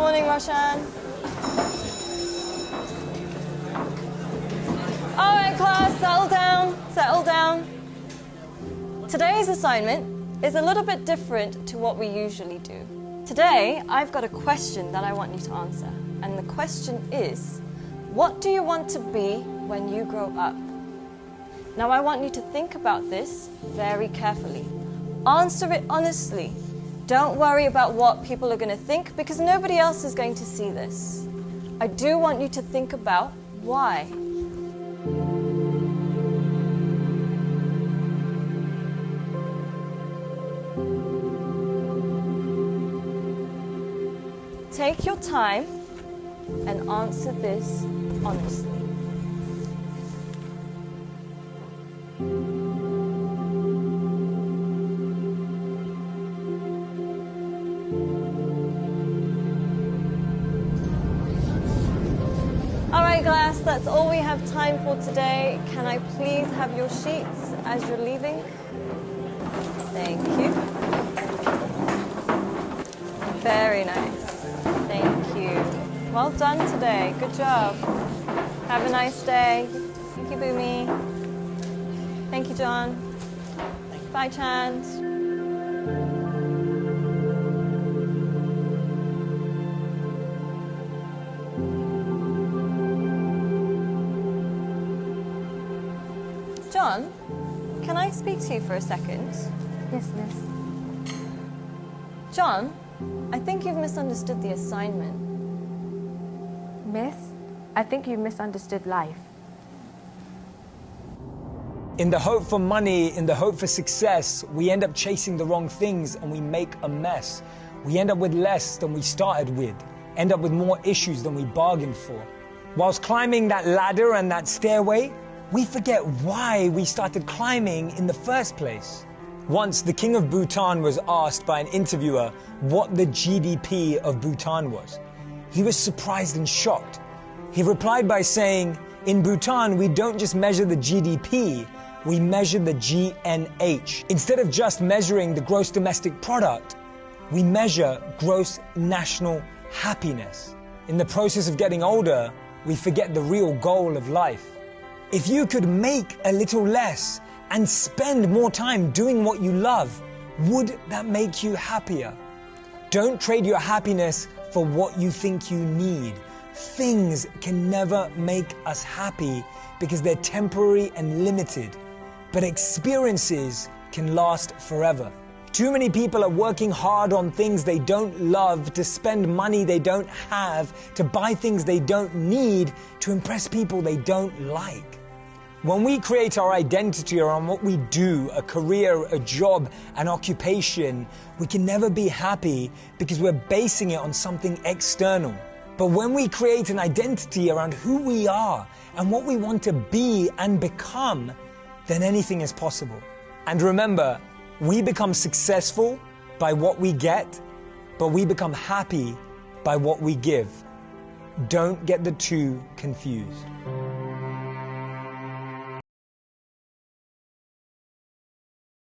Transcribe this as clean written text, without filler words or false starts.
Morning, Roshan. All right, class, settle down, settle down. Today's assignment is a little bit different to what we usually do. Today, I've got a question that I want you to answer. And the question is, what do you want to be when you grow up? Now, I want you to think about this very carefully. Answer it honestly. Don't worry about what people are going to think, because nobody else is going to see this. I do want you to think about why. Take your time and answer this honestly. All right, class, that's all we have time for today. Can I please have your sheets as you're leaving? Thank you. Very nice. Thank you. Well done today. Good job. Have a nice day. Thank you, Boomy. Thank you, John. Bye, Chand. John, can I speak to you for a second? Yes, miss. John, I think you've misunderstood the assignment. Miss, I think you've misunderstood life. In the hope for money, in the hope for success, we end up chasing the wrong things and we make a mess. We end up with less than we started with, end up with more issues than we bargained for. Whilst climbing that ladder and that stairway, we forget why we started climbing in the first place. Once, the king of Bhutan was asked by an interviewer what the GDP of Bhutan was. He was surprised and shocked. He replied by saying, in Bhutan, we don't just measure the GDP, we measure the GNH. Instead of just measuring the gross domestic product, we measure gross national happiness. In the process of getting older, we forget the real goal of life. If you could make a little less and spend more time doing what you love, would that make you happier? Don't trade your happiness for what you think you need. Things can never make us happy because they're temporary and limited, but experiences can last forever. Too many people are working hard on things they don't love, to spend money they don't have, to buy things they don't need, to impress people they don't like. When we create our identity around what we do, a career, a job, an occupation, we can never be happy because we're basing it on something external. But when we create an identity around who we are and what we want to be and become, then anything is possible. And remember, we become successful by what we get, but we become happy by what we give. Don't get the two confused.